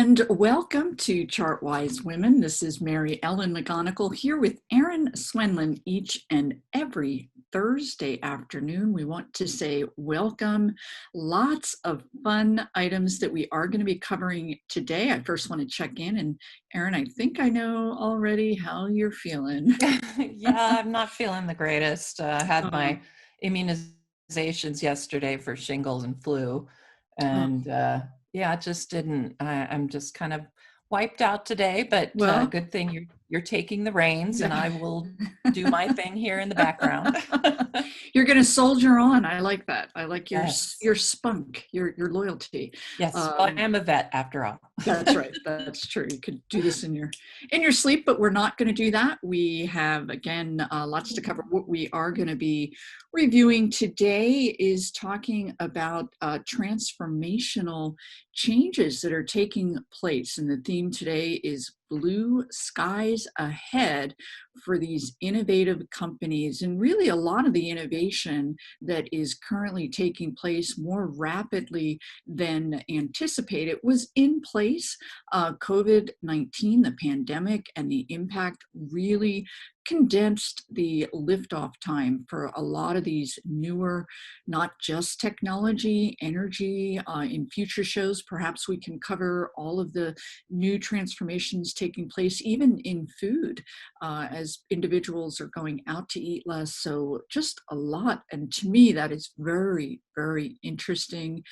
And welcome to Chartwise Women. This is Ellen McGonagle here with Erin Swenlin each and every Thursday afternoon. We want to say welcome. Lots of fun items that we are going to be covering today. I first want to check in, and Erin, I think I know already how you're feeling. Yeah, I'm not feeling the greatest. Had my immunizations yesterday for shingles and flu, and yeah, it just didn't. I'm just kind of wiped out today. But Well, good thing you're taking the reins, and yeah. I will do my thing here in the background. You're going to soldier on. I like that. I like your Yes, spunk, your loyalty. yes. Well, I am a vet after all. That's right. That's true. You could do this in your sleep, but we're not going to do that. We have, again, lots to cover. What we are going to be reviewing today is talking about transformational changes that are taking place. And the theme today is blue skies ahead for these innovative companies, and really a lot of the innovation that is currently taking place more rapidly than anticipated was in place. COVID-19, the pandemic, and the impact really condensed the liftoff time for a lot of these newer, not just technology, energy. In future shows, perhaps we can cover all of the new transformations taking place, even in food, as individuals are going out to eat less. So just a lot. And to me, that is very, very interesting.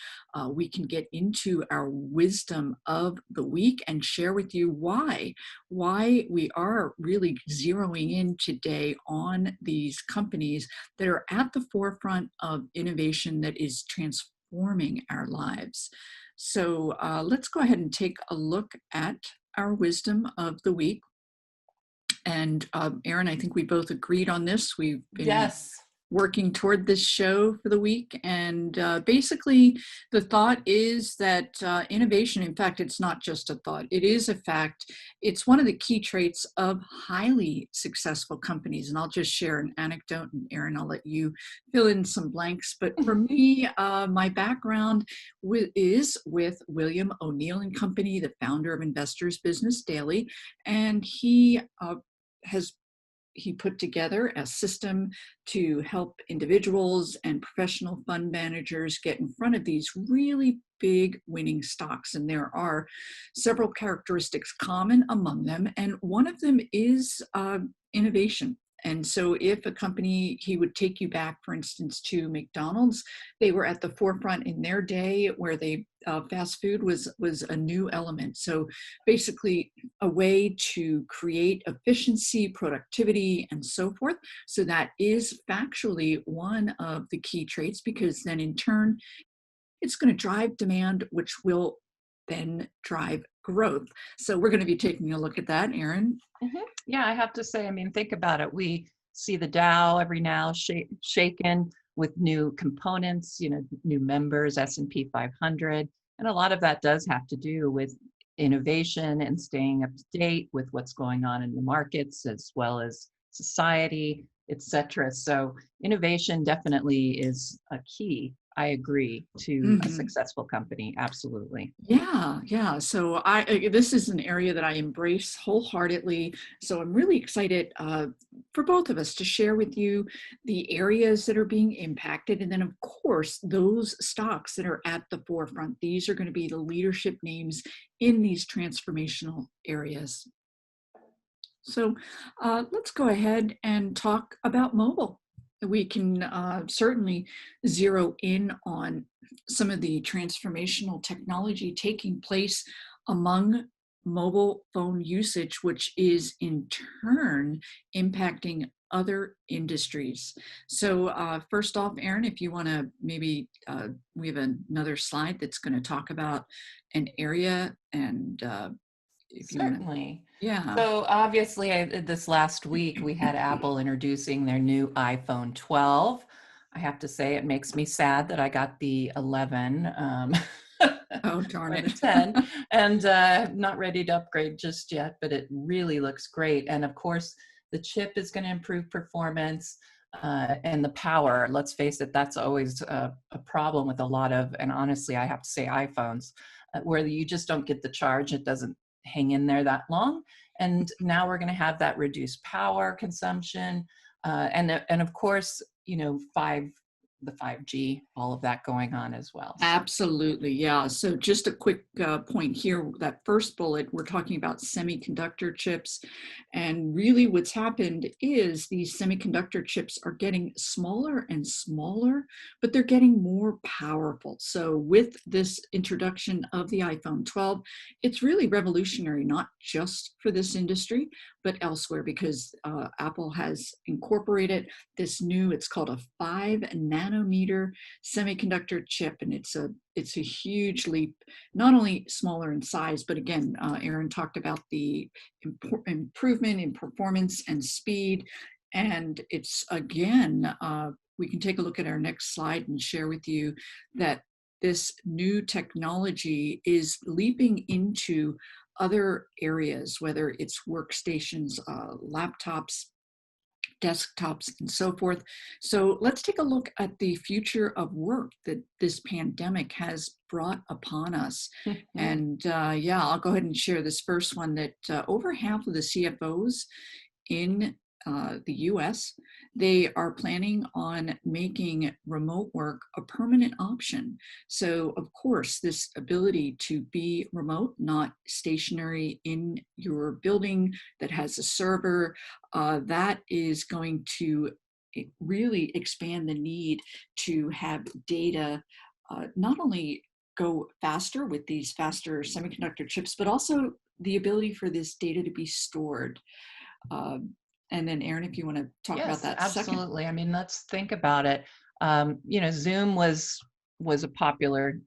We can get into our wisdom of the week and share with you why we are really zeroing in today on these companies that are at the forefront of innovation that is transforming our lives. So let's go ahead and take a look at our wisdom of the week. And Erin, I think we both agreed on this. We've been Yes. working toward this show for the week. And basically, the thought is that innovation, in fact, it's not just a thought, it is a fact. It's one of the key traits of highly successful companies. And I'll just share an anecdote, and Erin, I'll let you fill in some blanks. But for me, my background is with William O'Neill and Company, the founder of Investors Business Daily. And he put together a system to help individuals and professional fund managers get in front of these really big winning stocks. And there are several characteristics common among them. And one of them is innovation. And so if a company, he would take you back, for instance, to McDonald's. They were at the forefront in their day where fast food was a new element. So basically a way to create efficiency, productivity, and so forth. So that is factually one of the key traits, because then in turn, it's going to drive demand, which will then drive growth. So we're going to be taking a look at that, Erin. Mm-hmm. Yeah, I have to say, I mean, think about it. We see the Dow every now shaken with new components, new members, S&P 500. And a lot of that does have to do with innovation and staying up to date with what's going on in the markets as well as society, etc. So innovation definitely is a key. I agree, to a successful company. Absolutely. Yeah. So this is an area that I embrace wholeheartedly. So I'm really excited for both of us to share with you the areas that are being impacted. And then, of course, those stocks that are at the forefront. These are going to be the leadership names in these transformational areas. So let's go ahead and talk about mobile. We can certainly zero in on some of the transformational technology taking place among mobile phone usage, which is in turn impacting other industries. So first off, Erin, if you want to maybe, we have another slide that's going to talk about an area, and if you want to. Certainly. Yeah. So obviously, this last week we had Apple introducing their new iPhone 12. I have to say, it makes me sad that I got the 11 Oh, darn or the it. 10, and not ready to upgrade just yet, but it really looks great. And of course, the chip is going to improve performance and the power. Let's face it, that's always a problem with a lot of, and honestly, I have to say iPhones. where you just don't get the charge. It doesn't hang in there that long. And now we're going to have that reduced power consumption. And of course, the 5G, all of that going on as well. So. Absolutely, yeah. So just a quick point here, that first bullet, we're talking about semiconductor chips. And really what's happened is these semiconductor chips are getting smaller and smaller, but they're getting more powerful. So with this introduction of the iPhone 12, it's really revolutionary, not just for this industry, but elsewhere, because Apple has incorporated this new, it's called a 5 nanometer semiconductor chip, and it's a huge leap, not only smaller in size, but again, Erin talked about the improvement in performance and speed, and it's again, we can take a look at our next slide and share with you that this new technology is leaping into other areas, whether it's workstations, laptops, desktops, and so forth. So let's take a look at the future of work that this pandemic has brought upon us. And yeah, I'll go ahead and share this first one, that over half of the CFOs in the US, they are planning on making remote work a permanent option. So of course, this ability to be remote, not stationary in your building that has a server, that is going to really expand the need to have data not only go faster with these faster semiconductor chips, but also the ability for this data to be stored. And then Erin, if you want to talk about that second. Absolutely. I mean, let's think about it. Zoom was a popular,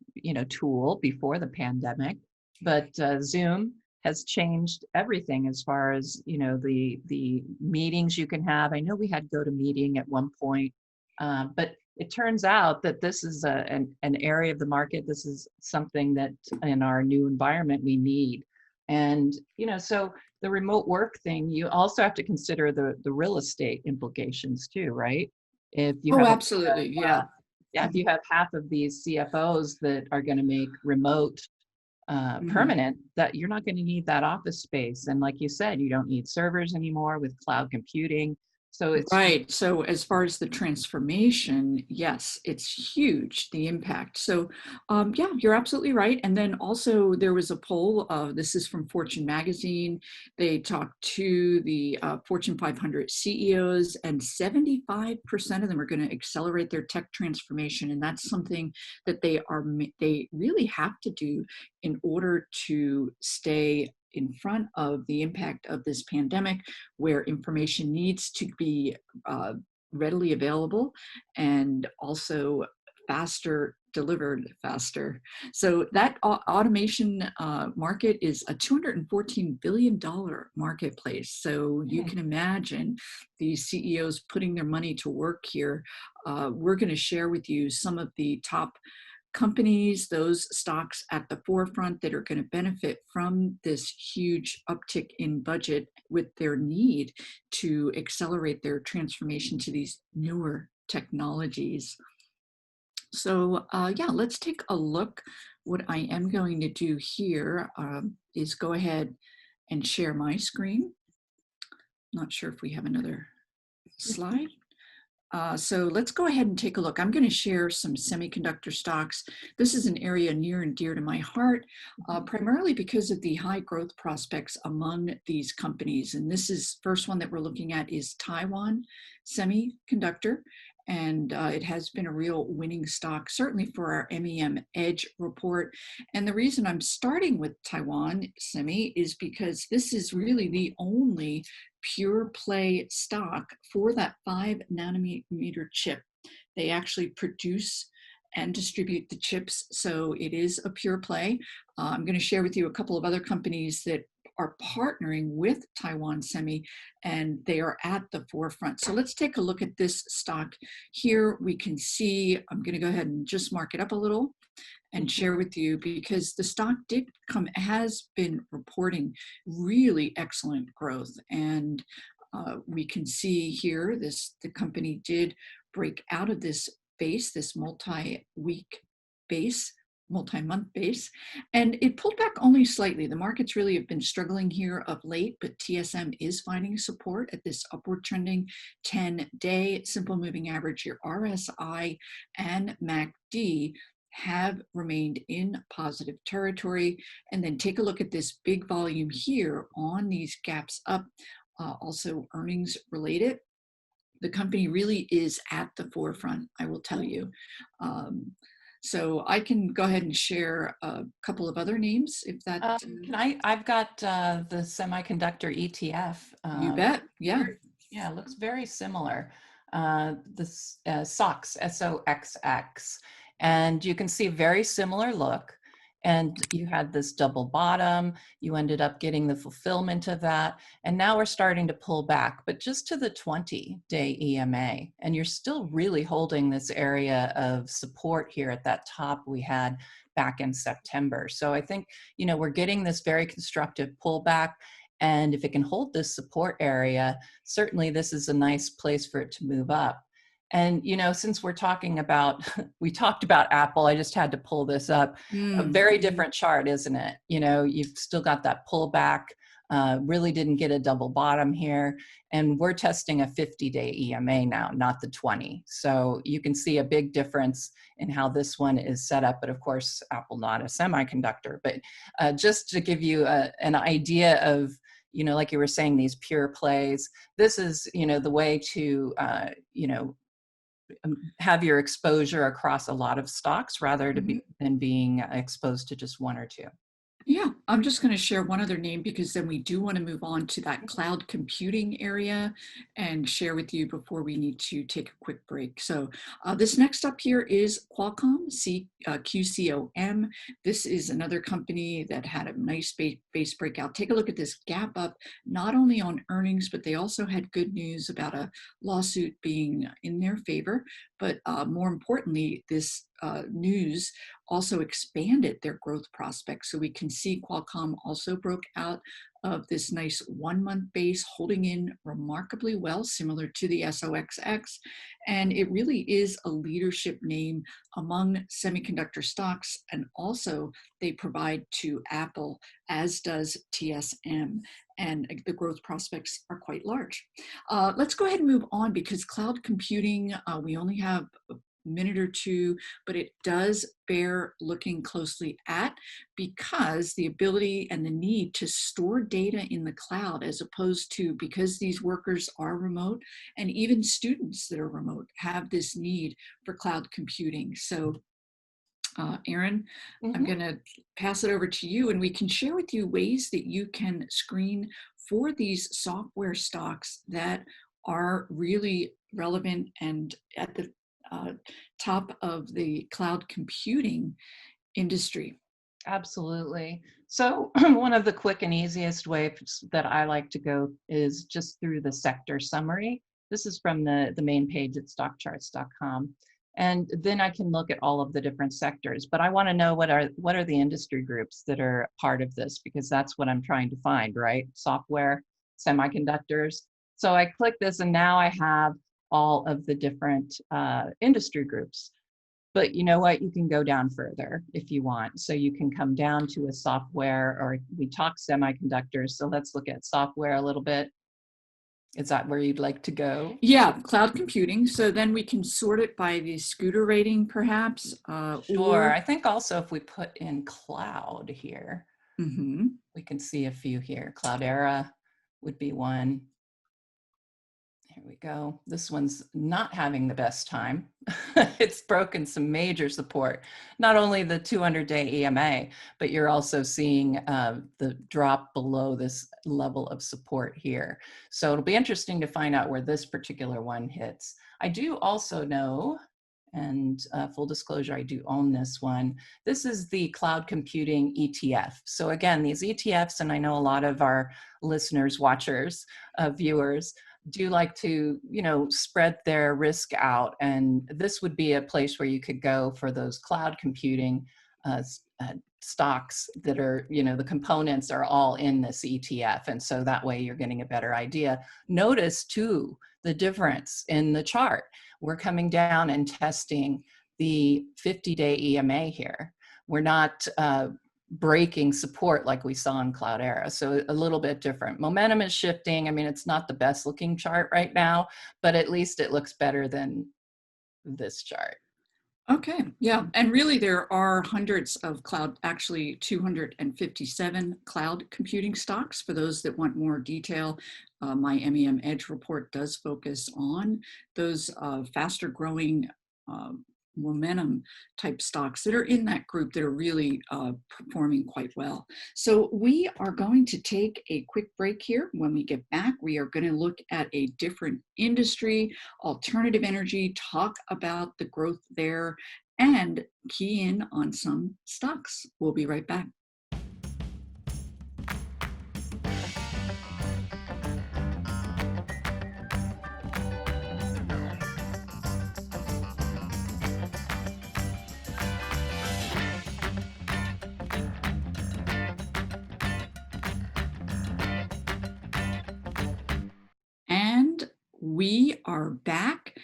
tool before the pandemic, but Zoom has changed everything as far as, the meetings you can have. I know we had GoToMeeting at one point, but it turns out that this is an area of the market. This is something that in our new environment we need. And, so the remote work thing, you also have to consider the real estate implications too, right? If you have Absolutely, yeah. If you have half of these CFOs that are going to make remote permanent, that you're not going to need that office space. And like you said, you don't need servers anymore with cloud computing. So it's right. So as far as the transformation, yes, it's huge, the impact. So yeah, you're absolutely right. And then also there was a poll, this is from Fortune magazine. They talked to the Fortune 500 CEOs, and 75% of them are going to accelerate their tech transformation. And that's something that they really have to do in order to stay in front of the impact of this pandemic, where information needs to be readily available and also delivered faster. So that automation market is a $214 billion marketplace. So you can imagine these CEOs putting their money to work here. We're going to share with you some of the top companies, those stocks at the forefront that are going to benefit from this huge uptick in budget with their need to accelerate their transformation to these newer technologies. So yeah, let's take a look. What I am going to do here is go ahead and share my screen. Not sure if we have another slide. So let's go ahead and take a look. I'm going to share some semiconductor stocks. This is an area near and dear to my heart, primarily because of the high growth prospects among these companies. And this is first one that we're looking at is Taiwan Semiconductor. And it has been a real winning stock, certainly for our MEM Edge report. And the reason I'm starting with Taiwan Semi is because this is really the only pure play stock for that 5 nanometer chip. They actually produce and distribute the chips, so it is a pure play. I'm going to share with you a couple of other companies that are partnering with Taiwan Semi, and they are at the forefront. So let's take a look at this stock. Here we can see, I'm going to go ahead and just mark it up a little and share with you, because the stock has been reporting really excellent growth. And we can see here the company did break out of this base, this multi-week base multi-month base, and it pulled back only slightly. The markets really have been struggling here of late, but TSM is finding support at this upward trending 10-day simple moving average. Your RSI and MACD have remained in positive territory. And then take a look at this big volume here on these gaps up, also earnings related. The company really is at the forefront, I will tell you. So I can go ahead and share a couple of other names if that. I've got the semiconductor ETF. You bet. Yeah. Yeah, it looks very similar. This SOX, SOXX. And you can see a very similar look. And you had this double bottom. You ended up getting the fulfillment of that. And now we're starting to pull back, but just to the 20-day EMA. And you're still really holding this area of support here at that top we had back in September. So I think, we're getting this very constructive pullback. And if it can hold this support area, certainly this is a nice place for it to move up. And, since we talked about Apple, I just had to pull this up. A very different chart, isn't it? You've still got that pullback, really didn't get a double bottom here. And we're testing a 50-day EMA now, not the 20. So you can see a big difference in how this one is set up. But of course, Apple not a semiconductor. But just to give you an idea of, like you were saying, these pure plays, this is, the way to, have your exposure across a lot of stocks rather than being exposed to just one or two. Yeah, I'm just going to share one other name because then we do want to move on to that cloud computing area and share with you before we need to take a quick break. So this next up here is Qualcomm, QCOM. This is another company that had a nice base breakout. Take a look at this gap up, not only on earnings, but they also had good news about a lawsuit being in their favor. But more importantly, this news also expanded their growth prospects. So we can see Qualcomm also broke out of this nice 1-month base, holding in remarkably well, similar to the SOXX. And it really is a leadership name among semiconductor stocks. And also they provide to Apple, as does TSM. And the growth prospects are quite large. Let's go ahead and move on because cloud computing, we only have minute or two, but it does bear looking closely at because the ability and the need to store data in the cloud, as opposed to, because these workers are remote and even students that are remote have this need for cloud computing. So Erin, I'm going to pass it over to you and we can share with you ways that you can screen for these software stocks that are really relevant and at the top of the cloud computing industry. Absolutely. So one of the quick and easiest ways that I like to go is just through the sector summary. This is from the main page at StockCharts.com. And then I can look at all of the different sectors, but I want to know what are the industry groups that are part of this, because that's what I'm trying to find, right? Software, semiconductors. So I click this and now I have all of the different industry groups. But you know what? You can go down further if you want. So you can come down to a software, or we talk semiconductors. So let's look at software a little bit. Is that where you'd like to go? Yeah, cloud computing. So then we can sort it by the scooter rating, perhaps. Sure. I think also if we put in cloud here, we can see a few here. Cloudera would be one. Here we go. This one's not having the best time. It's broken some major support, not only the 200-day EMA, but you're also seeing the drop below this level of support here. So it'll be interesting to find out where this particular one hits. I do also know, and full disclosure, I do own this one. This is the cloud computing ETF. So again, these ETFs, and I know a lot of our listeners, watchers, viewers, do like to, spread their risk out. And this would be a place where you could go for those cloud computing stocks that are, the components are all in this ETF. And so that way you're getting a better idea. Notice too, the difference in the chart. We're coming down and testing the 50-day EMA here. we're not breaking support like we saw in Cloudera. So a little bit different. Momentum is shifting. I mean, it's not the best looking chart right now, but at least it looks better than this chart. Okay, yeah, and really there are hundreds of cloud, actually 257 cloud computing stocks. For those that want more detail, my MEM Edge report does focus on those faster growing momentum type stocks that are in that group that are really performing quite well. So we are going to take a quick break here. When we get back, we are going to look at a different industry, alternative energy, talk about the growth there, and key in on some stocks. We'll be right back. And we are back.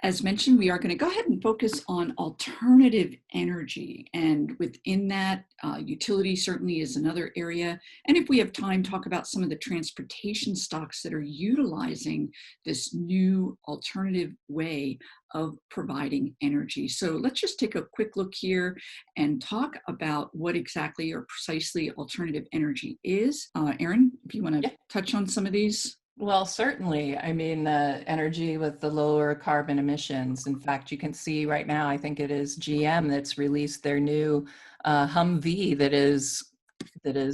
As mentioned, we are going to go ahead and focus on alternative energy. And within that, utility certainly is another area. And if we have time, talk about some of the transportation stocks that are utilizing this new alternative way of providing energy. So let's just take a quick look here and talk about what exactly or precisely alternative energy is. Erin, if you want to touch on some of these. Well, certainly. I mean, energy with the lower carbon emissions. In fact, you can see right now, I think it is GM that's released their new Humvee that is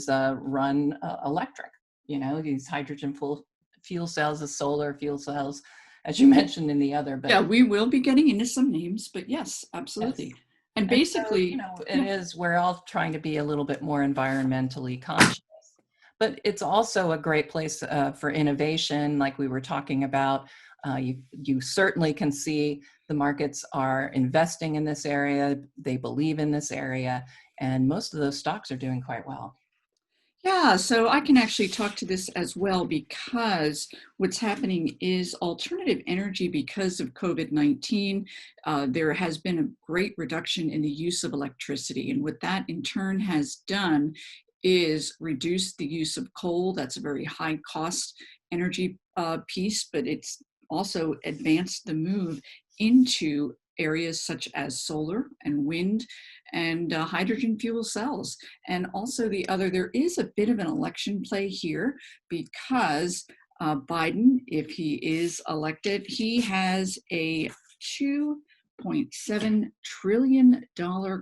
run electric. You know, these hydrogen fuel cells, the solar fuel cells, as you mentioned in the other. But yeah, we will be getting into some names, but yes, absolutely. Yes. And basically, so, you know, it is, we're all trying to be a little bit more environmentally conscious. But it's also a great place for innovation, like we were talking about. You certainly can see the markets are investing in this area. They believe in this area. And most of those stocks are doing quite well. Yeah, so I can actually talk to this as well, because what's happening is alternative energy, because of COVID-19, there has been a great reduction in the use of electricity. And what that in turn has done is reduce the use of coal. That's a very high cost energy piece, but it's also advanced the move into areas such as solar and wind and hydrogen fuel cells. And also there is a bit of an election play here, because Biden, if he is elected, he has a $2.7 trillion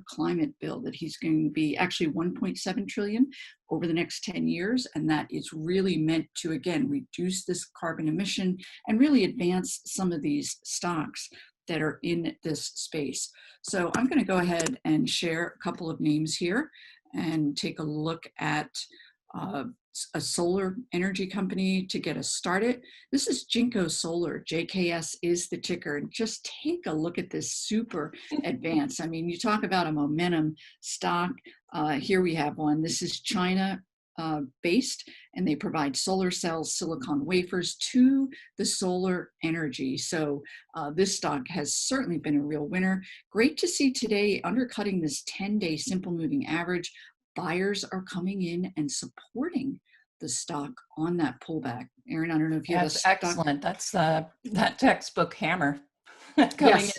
climate bill that he's going to be, actually 1.7 trillion over the next 10 years. And that is really meant to, again, reduce this carbon emission and really advance some of these stocks that are in this space. So I'm going to go ahead and share a couple of names here and take a look at a solar energy company to get us started. This is Jinko Solar. JKS is the ticker. And just take a look at this super advanced. I mean, you talk about a momentum stock. Here we have one. This is China based, and they provide solar cells, silicon wafers to the solar energy. So this stock has certainly been a real winner. Great to see today undercutting this 10-day simple moving average. Buyers are coming in and supporting the stock on that pullback. Erin, I don't know if you have a stock. Excellent. That's that textbook hammer coming in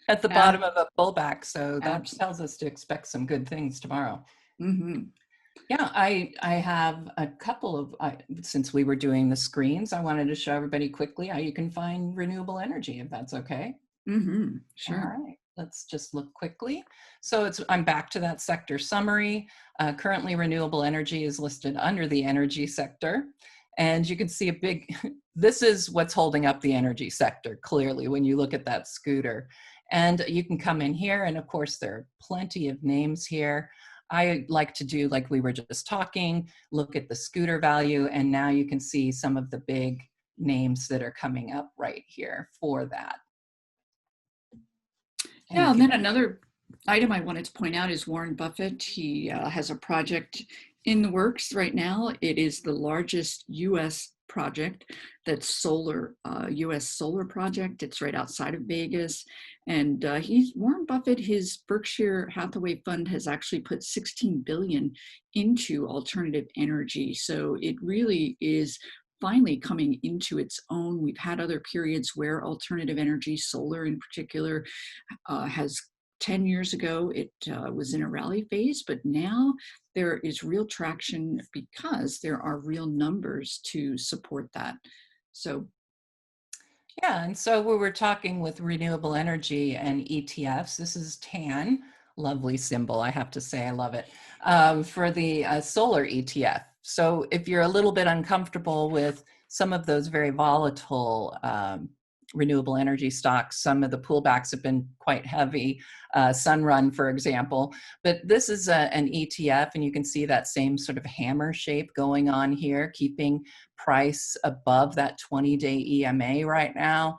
at the bottom of a pullback. So that tells us to expect some good things tomorrow. Mm-hmm. Yeah, I have a couple of, since we were doing the screens, I wanted to show everybody quickly how you can find renewable energy, if that's okay. Mm-hmm. Sure. All right, let's just look quickly. So I'm back to that sector summary. Currently, renewable energy is listed under the energy sector. And you can see a big, this is what's holding up the energy sector, clearly, when you look at that scooter. And you can come in here, and of course, there are plenty of names here. I like to do, like we were just talking, look at the scooter value, and now you can see some of the big names that are coming up right here for that. Yeah, and then another item I wanted to point out is Warren Buffett. He has a project in the works right now. It is the largest U.S. project that's solar, U.S. solar project. It's right outside of Vegas. And Warren Buffett, his Berkshire Hathaway fund has actually put 16 billion into alternative energy. So it really is finally coming into its own. We've had other periods where alternative energy, solar in particular, has 10 years ago, it was in a rally phase, but now there is real traction because there are real numbers to support that. So, Yeah, and so we were talking with renewable energy and ETFs. This is TAN, lovely symbol, I have to say, I love it, for the solar ETF. So if you're a little bit uncomfortable with some of those very volatile renewable energy stocks, some of the pullbacks have been quite heavy, Sunrun, for example, but this is an ETF, and you can see that same sort of hammer shape going on here, keeping price above that 20-day EMA right now.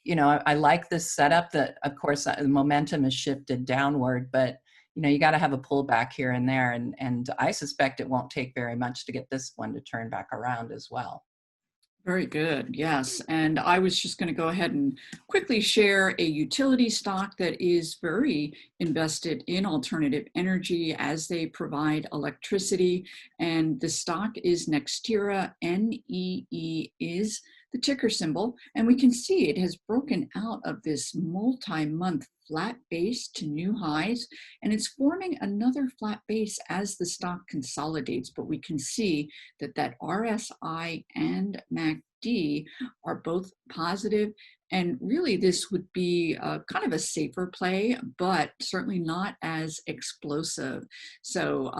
You know, I like this setup. That, of course, the momentum has shifted downward, but you know, you got to have a pullback here and there, and I suspect it won't take very much to get this one to turn back around as well. very good. Yes. And I was just going to go ahead and quickly share a utility stock that is very invested in alternative energy as they provide electricity. And the stock is Nextera. NEE is the ticker symbol. And we can see it has broken out of this multi-month flat base to new highs, and it's forming another flat base as the stock consolidates. But we can see that RSI and MACD are both positive, and really this would be kind of a safer play, but certainly not as explosive. So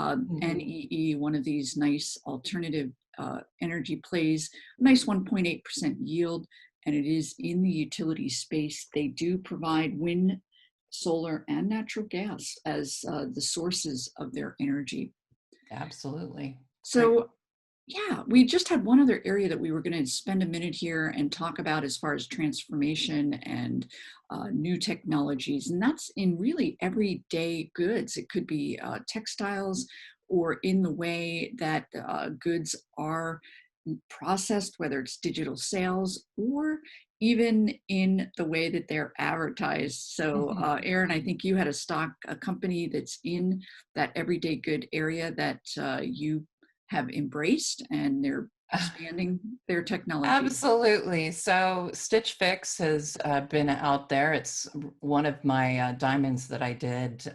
NEE, one of these nice alternative energy plays, nice 1.8% yield, and it is in the utility space. They do provide wind, solar, and natural gas as the sources of their energy. Absolutely. So, yeah, we just had one other area that we were going to spend a minute here and talk about as far as transformation and new technologies, and that's in really everyday goods. It could be textiles, or in the way that goods are processed, whether it's digital sales or even in the way that they're advertised. So, Erin, I think you had a company that's in that everyday good area that you have embraced, and they're expanding their technology. Absolutely. So Stitch Fix has been out there. It's one of my diamonds that I did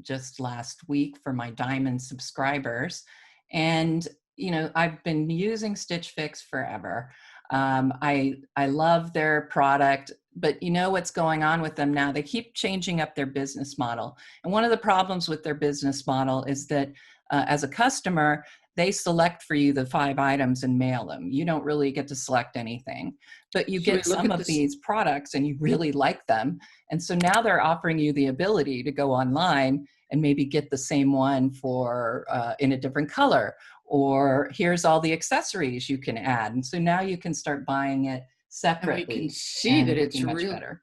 just last week for my diamond subscribers. And, you know, I've been using Stitch Fix forever. I love their product, but you know what's going on with them now? They keep changing up their business model. And one of the problems with their business model is that as a customer, they select for you the 5 items and mail them. You don't really get to select anything, but you get some of these products and you really like them. And so now they're offering you the ability to go online and maybe get the same one for in a different color, or here's all the accessories you can add. And so now you can start buying it separately. And we can see that it's much real better.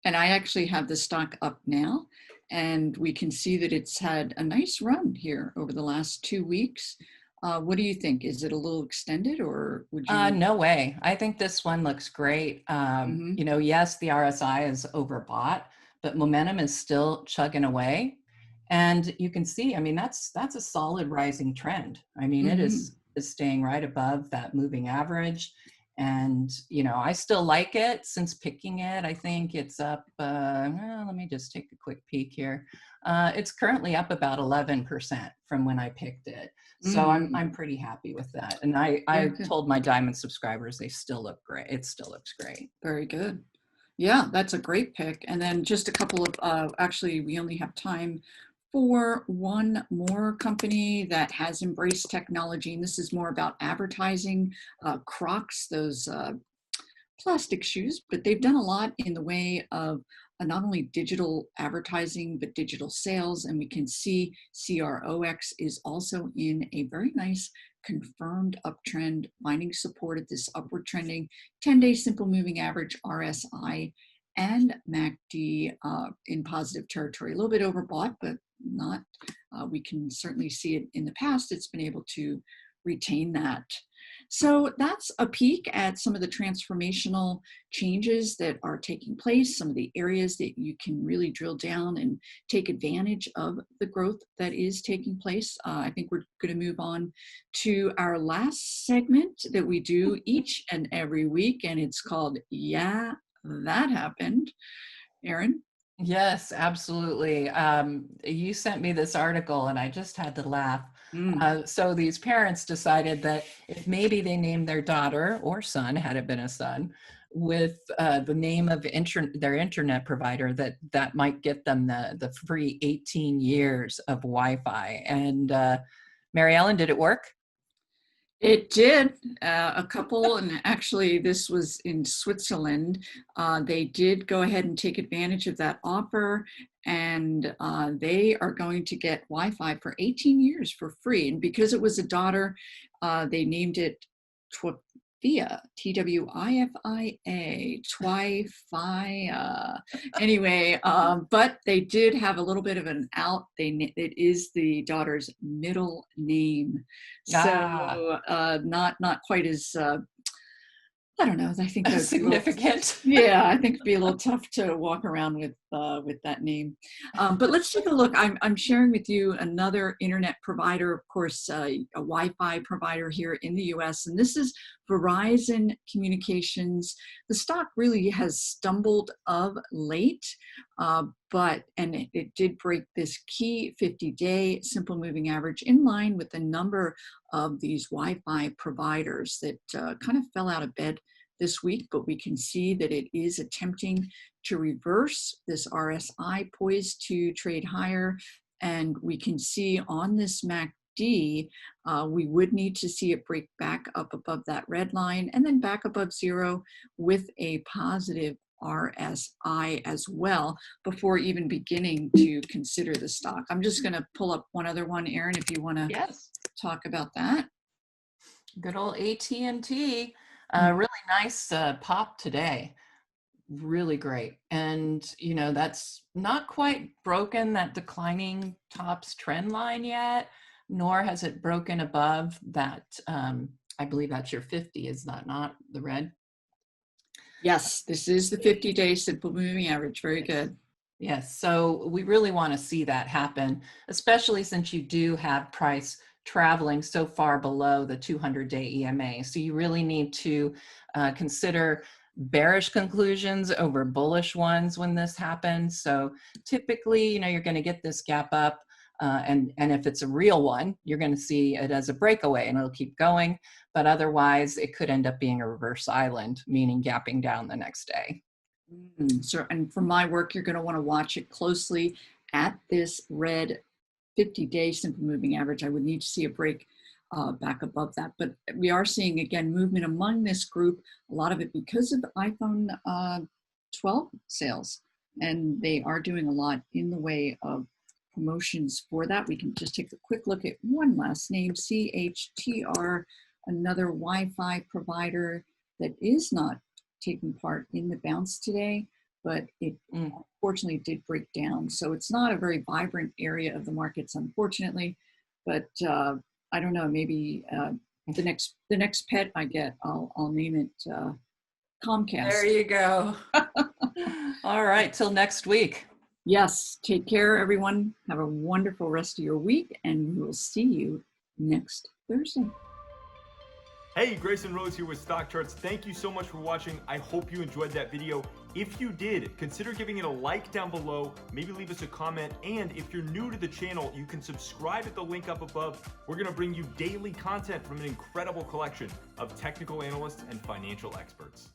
And I actually have the stock up now, and we can see that it's had a nice run here over the last 2 weeks. What do you think? Is it a little extended, or would you? No way. I think this one looks great. You know, yes, the RSI is overbought, but momentum is still chugging away. And you can see, I mean, that's a solid rising trend. I mean, it is staying right above that moving average. And, you know, I still like it since picking it. I think it's up, well, let me just take a quick peek here. It's currently up about 11% from when I picked it. So I'm pretty happy with that. And I told my diamond subscribers they still look great. It still looks great. Very good. Yeah, that's a great pick. And then just a couple of, actually, we only have time for one more company that has embraced technology, and this is more about advertising. Crocs, those plastic shoes, but they've done a lot in the way of not only digital advertising, but digital sales. And we can see CROX is also in a very nice confirmed uptrend, finding support at this upward trending 10-day simple moving average RSI and MACD in positive territory. A little bit overbought, but not. We can certainly see it in the past. It's been able to retain that. So that's a peek at some of the transformational changes that are taking place, some of the areas that you can really drill down and take advantage of the growth that is taking place. I think we're going to move on to our last segment that we do each and every week, and it's called Yeah, That Happened. Erin? Yes, absolutely. You sent me this article and I just had to laugh. So these parents decided that if maybe they named their daughter or son, had it been a son, with the name of their internet provider, that might get them the free 18 years of Wi-Fi. And Mary Ellen, did it work? It did. A couple, and actually this was in Switzerland. They did go ahead and take advantage of that offer, and they are going to get Wi-Fi for 18 years for free. And because it was a daughter, they named it Twifia, Twifia, Twifia. Anyway, but they did have a little bit of an out. It is the daughter's middle name, so not quite as I don't know. I think that's significant. Yeah, I think it'd be a little tough to walk around with that name. But let's take a look. I'm sharing with you another internet provider, of course, a Wi-Fi provider here in the U.S., and this is Verizon Communications. The stock really has stumbled of late, but it did break this key 50-day simple moving average in line with the number of these Wi-Fi providers that kind of fell out of bed this week, but we can see that it is attempting to reverse this RSI poised to trade higher. And we can see on this MACD, we would need to see it break back up above that red line and then back above zero with a positive RSI as well before even beginning to consider the stock. I'm just going to pull up one other one, Erin, if you want to talk about that. Good old AT&T. Really nice pop today. Really great. And, that's not quite broken that declining tops trend line yet, nor has it broken above that. I believe that's your 50, is that not the red? Yes, this is the 50-day simple moving average. Very good. Yes, so we really want to see that happen, especially since you do have price traveling so far below the 200-day EMA. So you really need to consider bearish conclusions over bullish ones when this happens. So typically, you're going to get this gap up, and if it's a real one, you're going to see it as a breakaway and it'll keep going. But otherwise, it could end up being a reverse island, meaning gapping down the next day. So, and for my work, you're going to want to watch it closely at this red 50-day simple moving average. I would need to see a break back above that. But we are seeing, again, movement among this group, a lot of it because of the iPhone 12 sales. And they are doing a lot in the way of promotions for that. We can just take a quick look at one last name, CHTR, another Wi-Fi provider that is not taking part in the bounce today, but it unfortunately did break down. So it's not a very vibrant area of the markets, unfortunately. But I don't know, maybe the next pet I get, I'll name it Comcast. There you go. All right, till next week. Yes, take care, everyone. Have a wonderful rest of your week, and we will see you next Thursday. Hey, Grayson Rose here with StockCharts. Thank you so much for watching. I hope you enjoyed that video. If you did, consider giving it a like down below, maybe leave us a comment, and if you're new to the channel, you can subscribe at the link up above. We're going to bring you daily content from an incredible collection of technical analysts and financial experts.